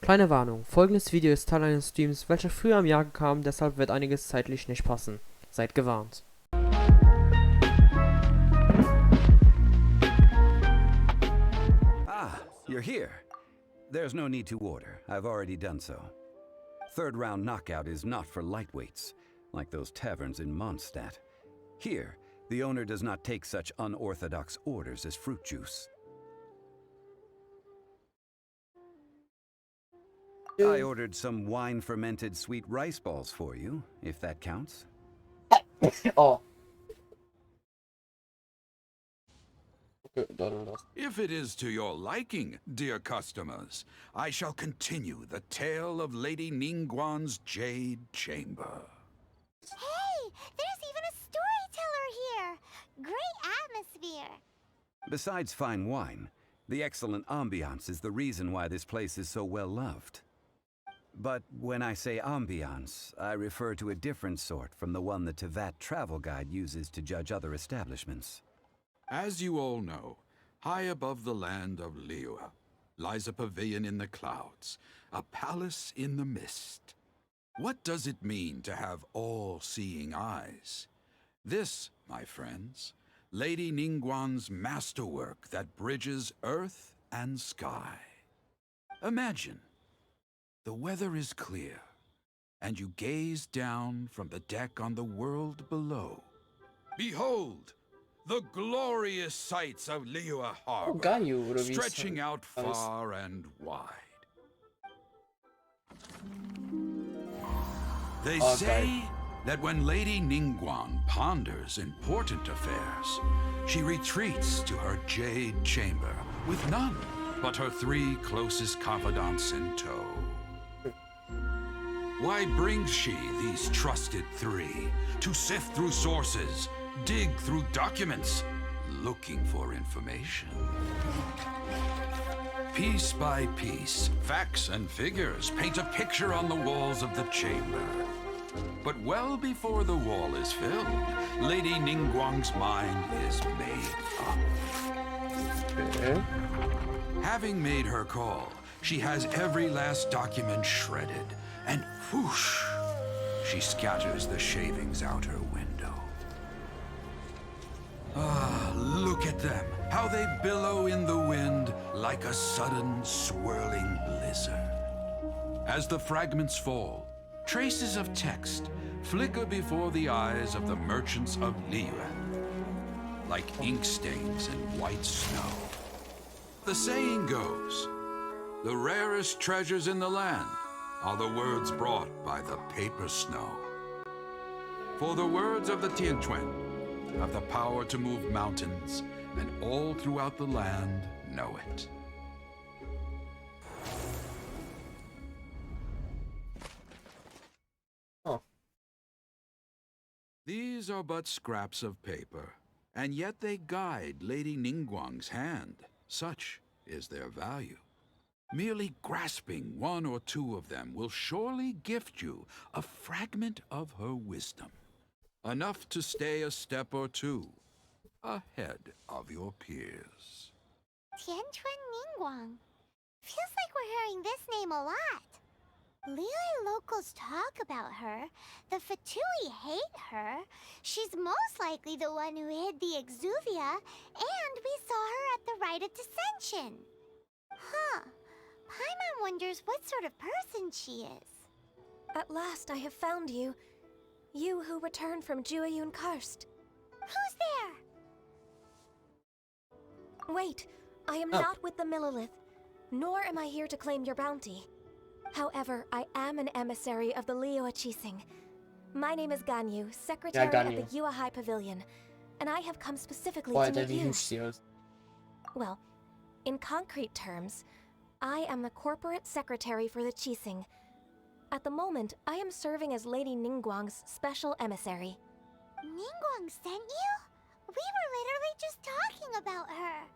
Kleine Warnung, folgendes Video ist Teil eines Streams, welcher früher im Jahr kam, deshalb wird einiges zeitlich nicht passen. Seid gewarnt. Ah, you're here. There's no need to order. I've already done so. Third round knockout is not for lightweights, like those taverns in Mondstadt. Here, the owner does not take such unorthodox orders as fruit juice. I ordered some wine-fermented sweet rice balls for you, if that counts. Oh. If it is to your liking, dear customers, I shall continue the tale of Lady Ningguang's Jade Chamber. Hey, there's even a storyteller here! Great atmosphere! Besides fine wine, the excellent ambiance is the reason why this place is so well loved. But when I say ambiance, I refer to a different sort from the one the Teyvat travel guide uses to judge other establishments. As you all know, high above the land of Liyue lies a pavilion in the clouds, a palace in the mist. What does it mean to have all-seeing eyes? This, my friends, Lady Ningguang's masterwork that bridges earth and sky. Imagine, the weather is clear, and you gaze down from the deck on the world below. Behold, the glorious sights of Liyue Harbor, stretching out far and wide. They say that when Lady Ningguang ponders important affairs, she retreats to her jade chamber with none but her three closest confidants in tow. Why brings she these trusted three to sift through sources, dig through documents, looking for information? Piece by piece, facts and figures paint a picture on the walls of the chamber. But well before the wall is filled, Lady Ningguang's mind is made up. Okay. Having made her call, she has every last document shredded, and whoosh, she scatters the shavings out her window. Ah, look at them, how they billow in the wind like a sudden swirling blizzard. As the fragments fall, traces of text flicker before the eyes of the merchants of Liyue, like ink stains in white snow. The saying goes, the rarest treasures in the land are the words brought by the paper snow. For the words of the Tianquan have the power to move mountains, and all throughout the land know it. Oh. These are but scraps of paper, and yet they guide Lady Ningguang's hand. Such is their value. Merely grasping one or two of them will surely gift you a fragment of her wisdom, enough to stay a step or two ahead of your peers. Tianquan Ningguang. Feels like we're hearing this name a lot. Liyue locals talk about her. The Fatui hate her. She's most likely the one who hid the exuvia, and we saw her at the rite of dissension. Huh. Paimon wonders what sort of person she is. At last I have found you. You who returned from Jueyun Karst. Who's there? Wait, I am not with the Millilith, nor am I here to claim your bounty. However, I am an emissary of the Liyue Qixing. My name is Ganyu, secretary at the Yue High Pavilion, and I have come specifically to meet you. Well, in concrete terms, I am the corporate secretary for the Qixing. At the moment, I am serving as Lady Ningguang's special emissary. Ningguang sent you? We were literally just talking about her.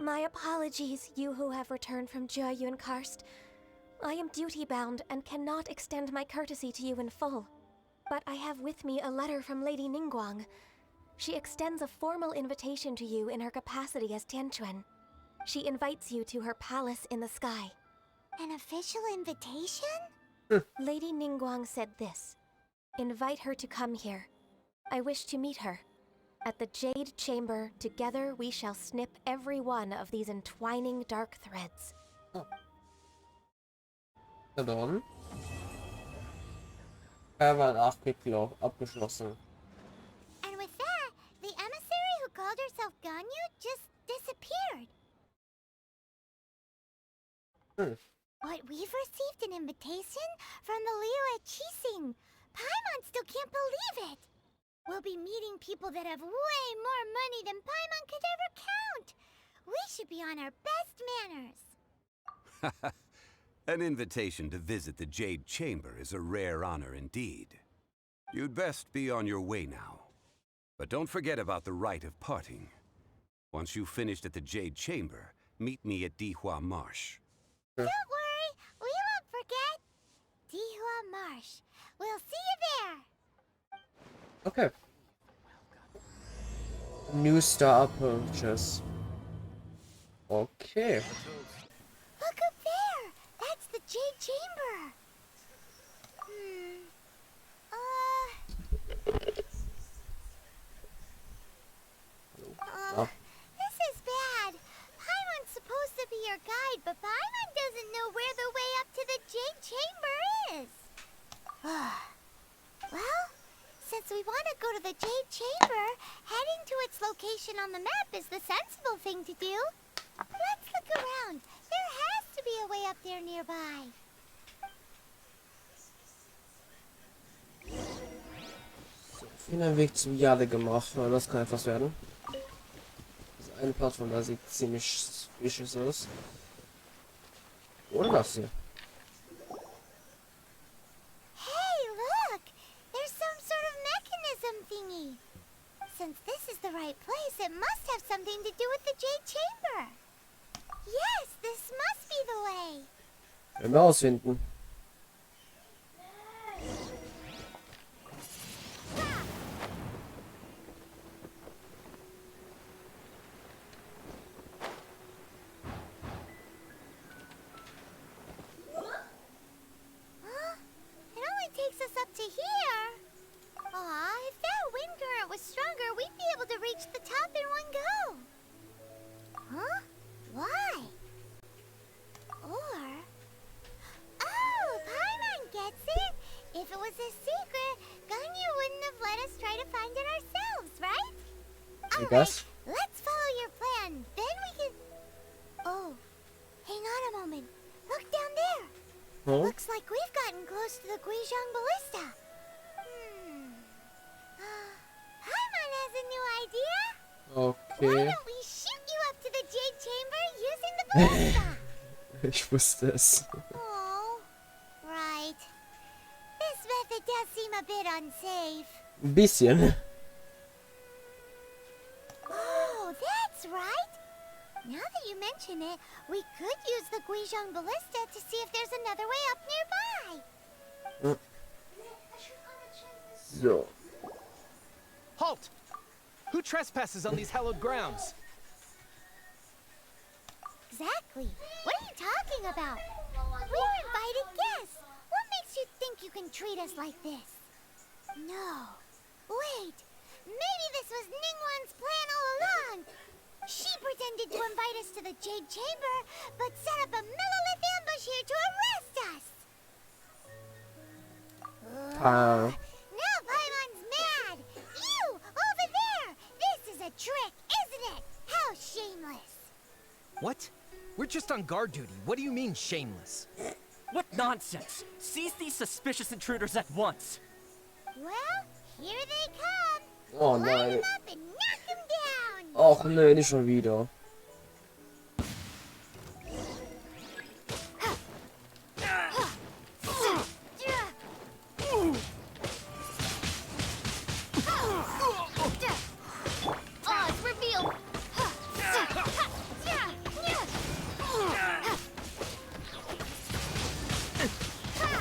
My apologies, you who have returned from Jueyun Karst. I am duty-bound and cannot extend my courtesy to you in full. But I have with me a letter from Lady Ningguang. She extends a formal invitation to you in her capacity as Tianquan. She invites you to her palace in the sky. An official invitation? Lady Ningguang said this. Invite her to come here. I wish to meet her. At the Jade Chamber, together we shall snip every one of these entwining dark threads. Na dann. Caravan abgeschlossen. And with that, the emissary who called herself Ganyu just disappeared. But we've received an invitation from the Liyue Qixing. Paimon still can't believe it. We'll be meeting people that have way more money than Paimon could ever count. We should be on our best manners. An invitation to visit the Jade Chamber is a rare honor indeed. You'd best be on your way now. But don't forget about the rite of parting. Once you've finished at the Jade Chamber, meet me at Dihua Marsh. Don't worry, we won't forget. Dihua Marsh. We'll see you there. Okay. New star approaches. Okay. Look up there. That's the Jade Chamber. Oh. This is bad. Paimon's supposed to be your guide, but Paimon doesn't know where the way up to the Jade Chamber is. Well, since we want to go to the Jade Chamber, heading to its location on the map is the sensible thing to do. Let's look around. There has to be a way up there nearby. Vielen Weg zum Jadegemach. Das kann etwas werden. Das eine Plattform da sieht ziemlich suspicious aus. Oder das hier? Hey, look! There's some sort of mechanism thingy. Since this is the right place, it must have something to do with the Jade Chamber. Yes, this must be the way. Werden wir ausfinden. Huh? It only takes us up to here. Aw, if that wind current was stronger, we'd be able to reach the top in one go. Huh? Why? Or... Oh, Paimon gets it! If it was a secret, Ganyu wouldn't have let us try to find it ourselves, right? I guess. Let's follow your plan. Then we can... Oh, hang on a moment. Look down there. Huh? Looks like we've gotten close to the Guizhong Ballista. Paimon has a new idea. Why Okay. don't we shoot you up to the Jade Chamber using the ballista? Ich wusste es. Oh, right. This method does seem a bit unsafe. Ein bisschen. Oh, that's right. Now that you mention it, we could use the Guizhong Ballista to see if there's another way up nearby. So. Halt! Who trespasses on these hallowed grounds? Exactly. What are you talking about? We're invited guests. What makes you think you can treat us like this? No. Wait. Maybe this was Ningguang's plan all along. She pretended to invite us to the Jade Chamber, but set up a millilith ambush here to arrest us. Now Paimon's mad. You, over there. This is a trick, isn't it? How shameless. What? We're just on guard duty. What do you mean, shameless? What nonsense! Seize these suspicious intruders at once! Well, here they come. Oh Line nein. them up and knock them down. Och nö, nicht schon wieder. Oh, it's revealed.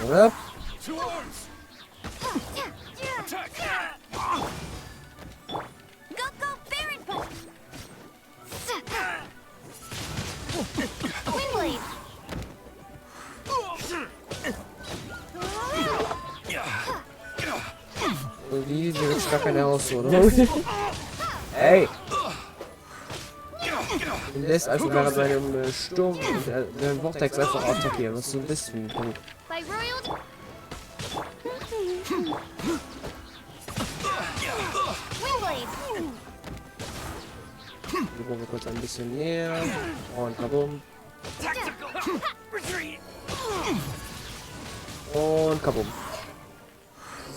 Oder? To arms! Attack! Go, Baron Bolt! Windblade! Die ist gar keine Herausforderung. Ey! Und lässt einfach während seinem Sturm und den Vortex einfach attackieren. Was ist so ein bisschen Punkt. Wir brauchen kurz ein bisschen näher. Und kabum. Und kabum.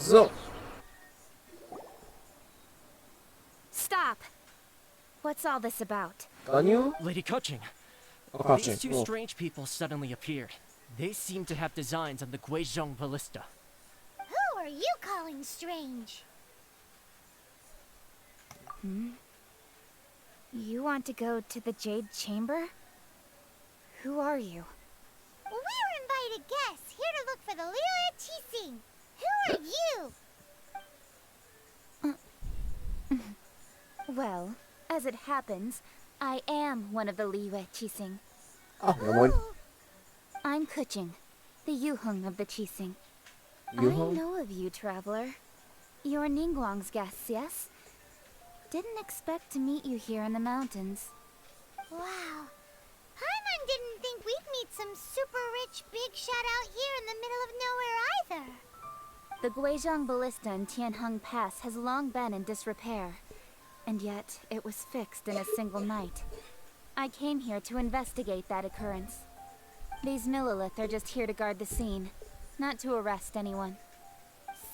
So. Stop! What's all this about? Can you? Lady Kuching, Oh, these two oh. strange people suddenly appeared. They seem to have designs on the Guizhong Ballista. Who are you calling strange? You want to go to the Jade Chamber? Who are you? We're invited guests here to look for the Liyue Qixing. Who are you? Well, as it happens, I am one of the Liyue Qixing. Ah, ja moin. I'm Kuching, the Yuheng of the Qixing. Yuheng? I know of you, traveler. You're Ningguang's guests, yes? Didn't expect to meet you here in the mountains. Wow. Paimon didn't think we'd meet some super rich big shot out here in the middle of nowhere either. The Guizhong Ballista in Tianheng Pass has long been in disrepair, and yet it was fixed in a single night. I came here to investigate that occurrence. These Millilith are just here to guard the scene, not to arrest anyone.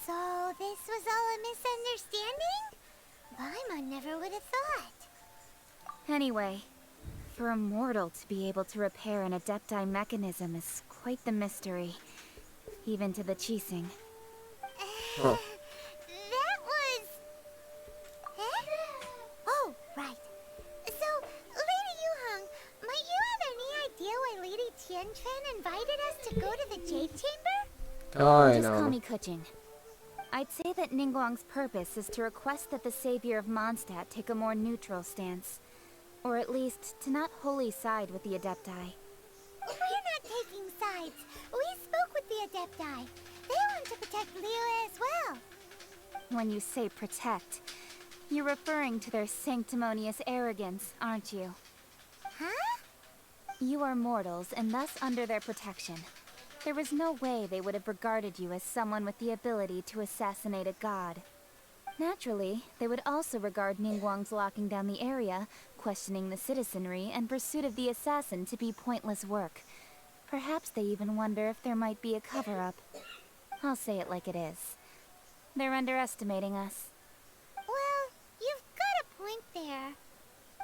So this was all a misunderstanding? Paimon never would have thought. Anyway, for a mortal to be able to repair an Adepti mechanism is quite the mystery, even to the Qixing. Huh. That was... Oh, right. So, Lady Yuheng, might you have any idea why Lady Tianquan invited us to go to the Jade Chamber? I Just call know. me Kuching. I'd say that Ningguang's purpose is to request that the savior of Mondstadt take a more neutral stance. Or at least, to not wholly side with the Adepti. We're not taking sides. We spoke with the Adepti. They want to protect Liyue as well. When you say protect, you're referring to their sanctimonious arrogance, aren't you? Huh? You are mortals, and thus under their protection. There was no way they would have regarded you as someone with the ability to assassinate a god. Naturally, they would also regard Ningguang's locking down the area, questioning the citizenry, and pursuit of the assassin to be pointless work. Perhaps they even wonder if there might be a cover-up. I'll say it like it is. They're underestimating us. Well, you've got a point there.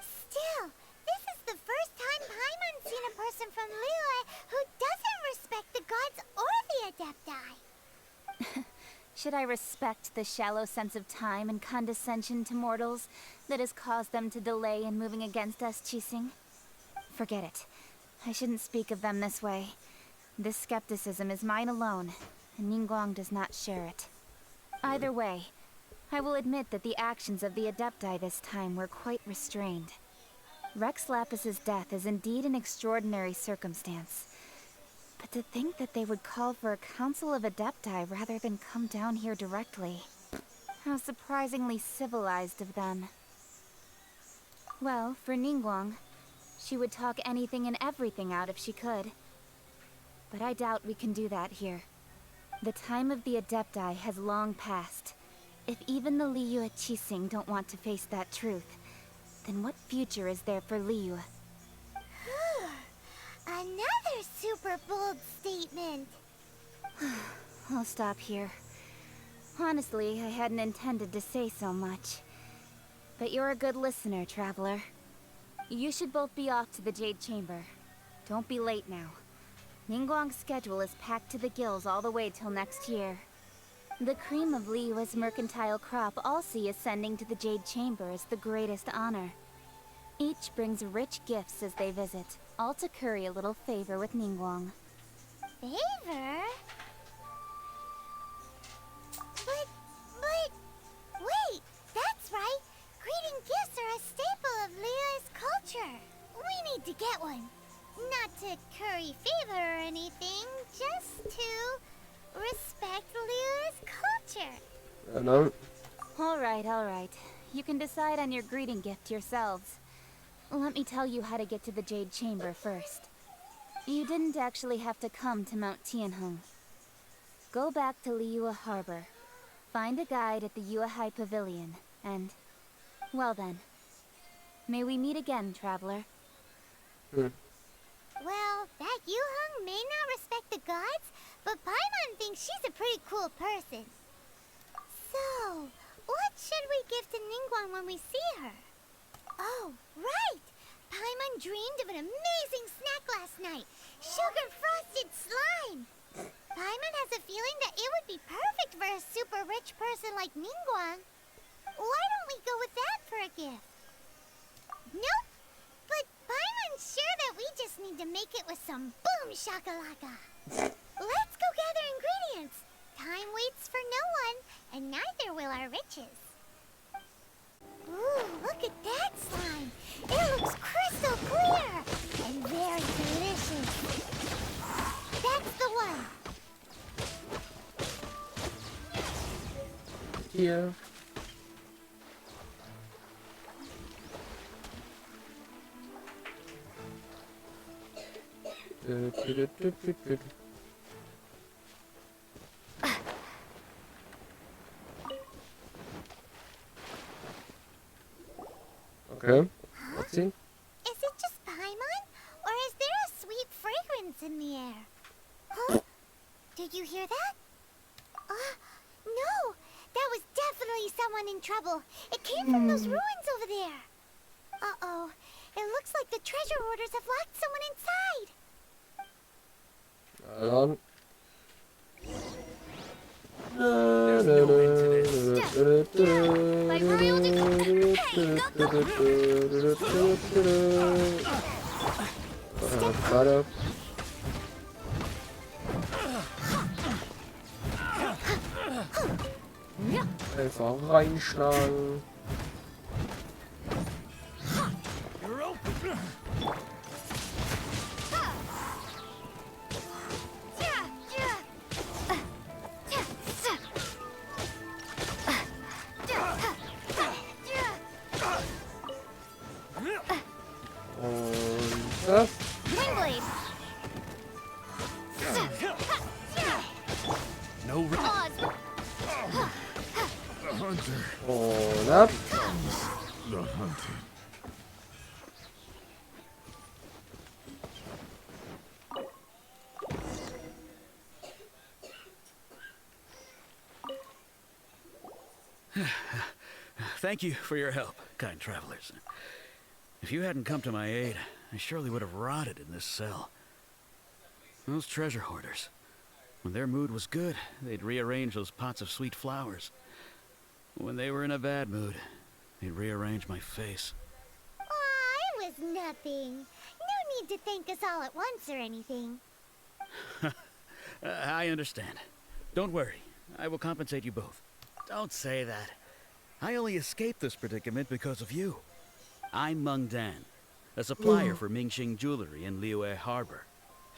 Still, this is the first time Paimon's seen a person from Liyue who doesn't respect the gods or the Adepti. Should I respect the shallow sense of time and condescension to mortals that has caused them to delay in moving against us, Qixing? Forget it. I shouldn't speak of them this way. This skepticism is mine alone, and Ningguang does not share it. Either way, I will admit that the actions of the Adepti this time were quite restrained. Rex Lapis's death is indeed an extraordinary circumstance. But to think that they would call for a council of Adepti rather than come down here directly. How surprisingly civilized of them. Well, for Ningguang, she would talk anything and everything out if she could. But I doubt we can do that here. The time of the Adepti has long passed. If even the Liyue Qixing don't want to face that truth, then what future is there for Liyue? Another super bold statement. I'll stop here. Honestly, I hadn't intended to say so much. But you're a good listener, traveler. You should both be off to the Jade Chamber. Don't be late now. Ningguang's schedule is packed to the gills all the way till next year. The cream of Liyue's mercantile crop all see ascending to the Jade Chamber as the greatest honor. Each brings rich gifts as they visit, all to curry a little favor with Ningguang. Favor? But, wait, that's right. Greeting gifts are a staple of Liyue's culture. We need to get one. Not to curry favor or anything, just to respect Liyue's culture. No. All right. You can decide on your greeting gift yourselves. Let me tell you how to get to the Jade Chamber first. You didn't actually have to come to Mount Tianheng. Go back to Liyue Harbor. Find a guide at the Yuehai Pavilion, and... well then. May we meet again, traveler. Well, that Yuheng may not respect the gods, but Paimon thinks she's a pretty cool person. So, what should we give to Ningguang when we see her? Oh, right! Paimon dreamed of an amazing snack last night. Sugar-frosted slime! Paimon has a feeling that it would be perfect for a super rich person like Ningguang. Why don't we go with that for a gift? Nope! But Paimon's sure that we just need to make it with some boom shakalaka. Let's go gather ingredients. Time waits for no one, and neither will our riches. Ooh, look at that slime. It looks crystal clear and very delicious. That's the one. Hier. Okay. Let's see. Is it just Paimon? Or is there a sweet fragrance in the air? Huh? Did you hear that? No! That was definitely someone in trouble. It came from those ruins over there. Uh-oh. It looks like the treasure hoarders have locked someone inside. Hold on. There's no end to this. Like Mario Butter. Einfach reinschlagen. Und das. Wingblade. No Pause. The hunter Und ab. comes the hunted. Thank you for your help, kind travelers. If you hadn't come to my aid, I surely would have rotted in this cell. Those treasure hoarders. When their mood was good, they'd rearrange those pots of sweet flowers. When they were in a bad mood, they'd rearrange my face. Aw, it was nothing. No need to thank us all at once or anything. I understand. Don't worry. I will compensate you both. Don't say that. I only escaped this predicament because of you. I'm Meng Dan, a supplier for Mingxing jewelry in Liyue Harbor.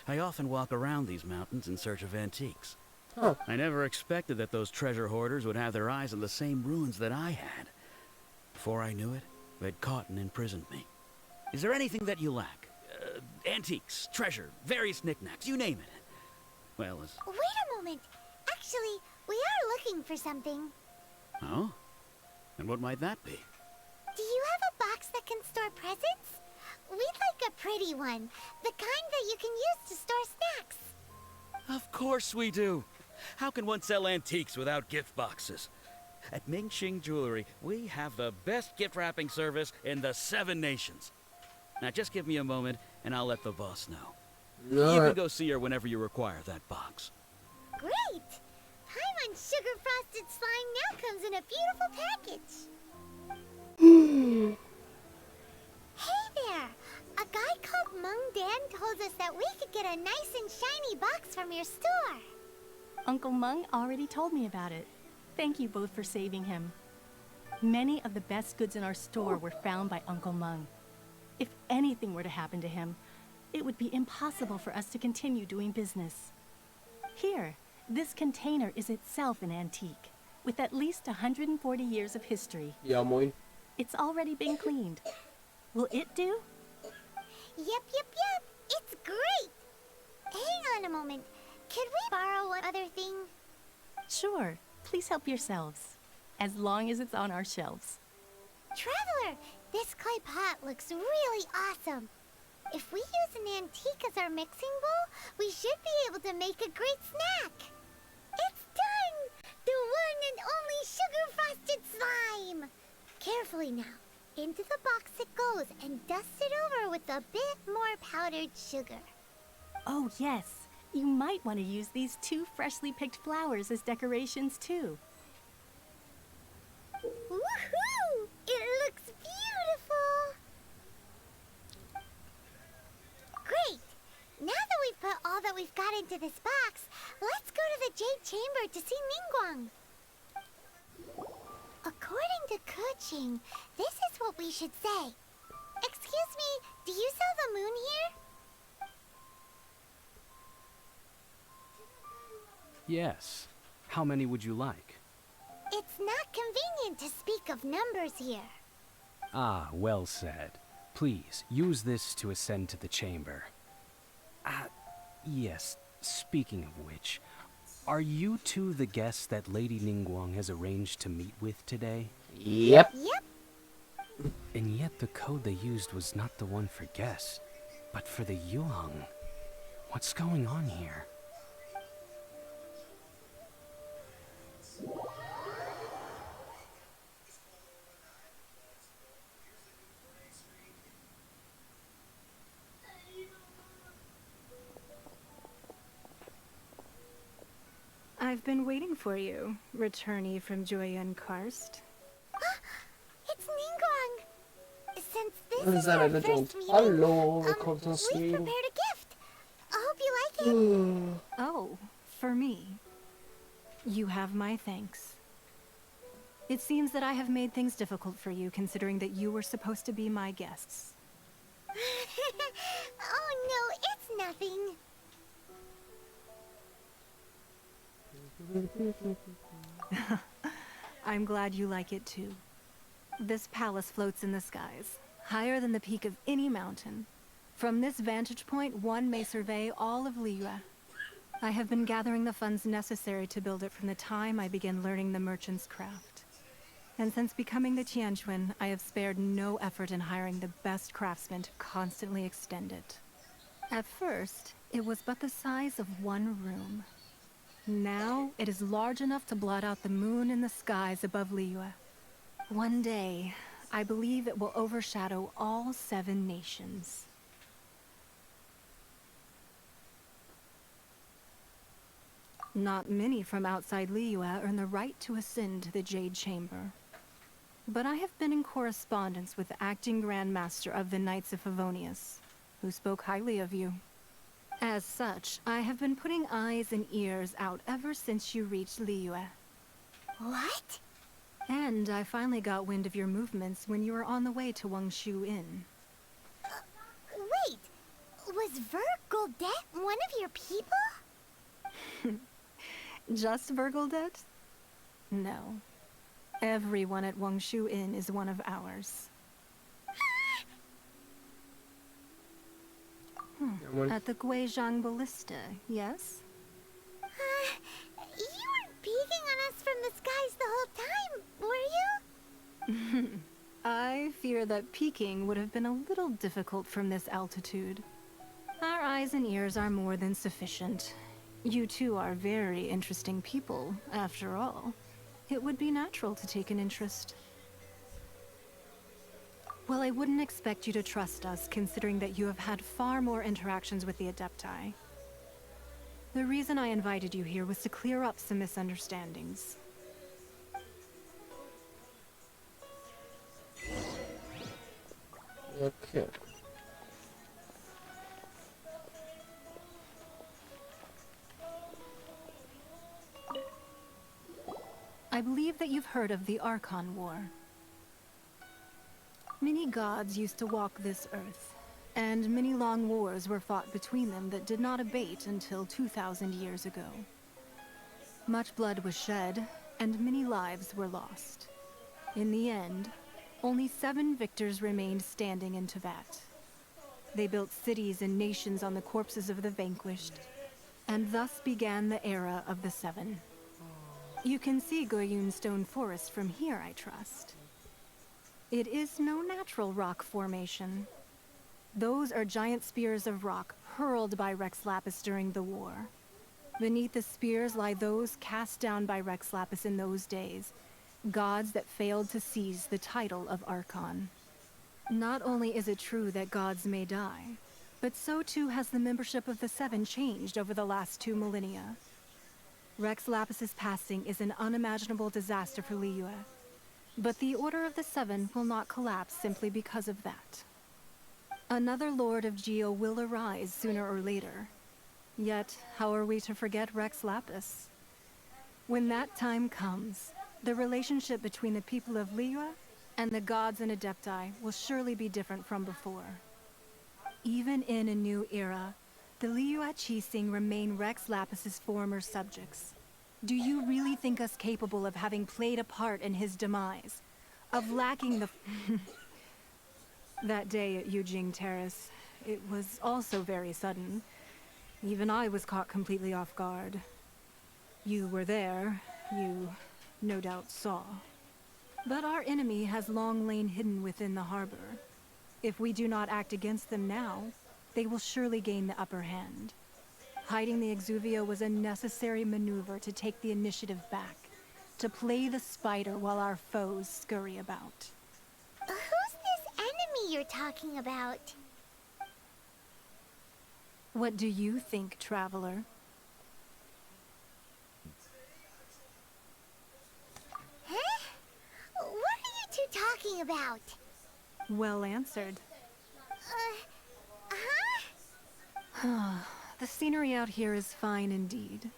I often walk around these mountains in search of antiques. Oh. I never expected that those treasure hoarders would have their eyes on the same ruins that I had. Before I knew it, they'd caught and imprisoned me. Is there anything that you lack? Antiques, treasure, various knickknacks, you name it. Well, as... Wait a moment. Actually, we are looking for something. Oh? And what might that be? Do you have a box that can store presents? We'd like a pretty one. The kind that you can use to store snacks. Of course we do. How can one sell antiques without gift boxes? At Mingxing Jewelry, we have the best gift wrapping service in the 7 nations. Now just give me a moment and I'll let the boss know. You can go see her whenever you require that box. Great! Paimon's sugar-frosted slime now comes in a beautiful package. Hey there! A guy called Meng Dan told us that we could get a nice and shiny box from your store. Uncle Meng already told me about it. Thank you both for saving him. Many of the best goods in our store were found by Uncle Meng. If anything were to happen to him, it would be impossible for us to continue doing business. Here, this container is itself an antique. with at least 140 years of history. Ja, moin. It's already been cleaned. Will it do? Yep. It's great. Hang on a moment. Could we borrow one other thing? Sure. Please help yourselves. As long as it's on our shelves. Traveler, this clay pot looks really awesome. If we use an antique as our mixing bowl, we should be able to make a great snack. It's done! The one and only sugar-frosted slime! Carefully now. Into the box it goes and dust it over with a bit more powdered sugar. Oh, yes. You might want to use these 2 freshly picked flowers as decorations, too. Woohoo! It looks beautiful! Great! Now that we've put all that we've got into this box, let's go to the Jade Chamber to see Ningguang. According to Kuching, this is what we should say. Excuse me, do you sell the moon here? Yes. How many would you like? It's not convenient to speak of numbers here. Ah, well said. Please, use this to ascend to the chamber. Yes, speaking of which, are you two the guests that Lady Ningguang has arranged to meet with today? Yep. And yet the code they used was not the one for guests, but for the Yuheng. What's going on here? I've been waiting for you, returnee from Joyen Karst. It's Ningguang! Since this Und is our seine first Legend. meeting, Hallo, willkommen zum we Stream. prepared a gift. I hope you like it. Oh, for me. You have my thanks. It seems that I have made things difficult for you, considering that you were supposed to be my guests. Oh no, it's nothing. I'm glad you like it too. This palace floats in the skies, higher than the peak of any mountain. From this vantage point, one may survey all of Liyue. I have been gathering the funds necessary to build it from the time I began learning the merchant's craft. And since becoming the Tianquan, I have spared no effort in hiring the best craftsmen to constantly extend it. At first, it was but the size of one room. Now, it is large enough to blot out the moon in the skies above Liyue. One day, I believe it will overshadow all 7 nations. Not many from outside Liyue earn the right to ascend to the Jade Chamber. But I have been in correspondence with the acting Grand Master of the Knights of Favonius, who spoke highly of you. As such, I have been putting eyes and ears out ever since you reached Liyue. What? And I finally got wind of your movements when you were on the way to Wangshu Inn. Wait, was Vergoldet one of your people? Just Vergoldet? No. Everyone at Wangshu Inn is one of ours. At the Guizhang Ballista, yes? You weren't peeking on us from the skies the whole time, were you? I fear that peeking would have been a little difficult from this altitude. Our eyes and ears are more than sufficient. You two are very interesting people, after all. It would be natural to take an interest. Well, I wouldn't expect you to trust us, considering that you have had far more interactions with the Adepti. The reason I invited you here was to clear up some misunderstandings. Okay. I believe that you've heard of the Archon War. Many gods used to walk this earth, and many long wars were fought between them that did not abate until 2,000 years ago. Much blood was shed, and many lives were lost. In the end, only 7 victors remained standing in Teyvat. They built cities and nations on the corpses of the vanquished, and thus began the era of the 7. You can see Goyun Stone Forest from here, I trust. It is no natural rock formation. Those are giant spears of rock hurled by Rex Lapis during the war. Beneath the spears lie those cast down by Rex Lapis in those days, gods that failed to seize the title of Archon. Not only is it true that gods may die, but so too has the membership of the 7 changed over the last 2 millennia. Rex Lapis's passing is an unimaginable disaster for Liyue, but the Order of the 7 will not collapse simply because of that. Another Lord of Geo will arise sooner or later. Yet, how are we to forget Rex Lapis? When that time comes, the relationship between the people of Liyue and the gods and Adepti will surely be different from before. Even in a new era, the Liyue Qixing remain Rex Lapis's former subjects. Do you really think us capable of having played a part in his demise? Of lacking the... That day at Yujing Terrace, it was also very sudden. Even I was caught completely off guard. You were there, you no doubt saw. But our enemy has long lain hidden within the harbor. If we do not act against them now, they will surely gain the upper hand. Hiding the Exuvia was a necessary maneuver to take the initiative back, to play the spider while our foes scurry about. Who's this enemy you're talking about? What do you think, traveler? Huh? What are you two talking about? Well answered. Huh? The scenery out here is fine indeed,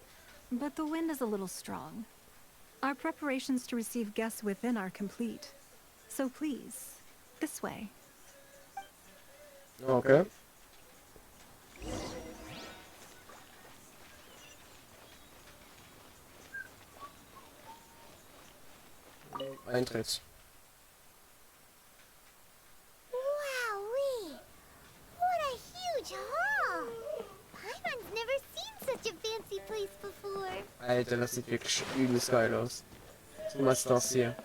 but the wind is a little strong. Our preparations to receive guests within are complete. So please, this way. Okay. Eintritt. Wowee! What a huge hall! Paimon's never seen such a fancy place before. Alter, das sieht wirklich übelst geil aus. So was ist das hier?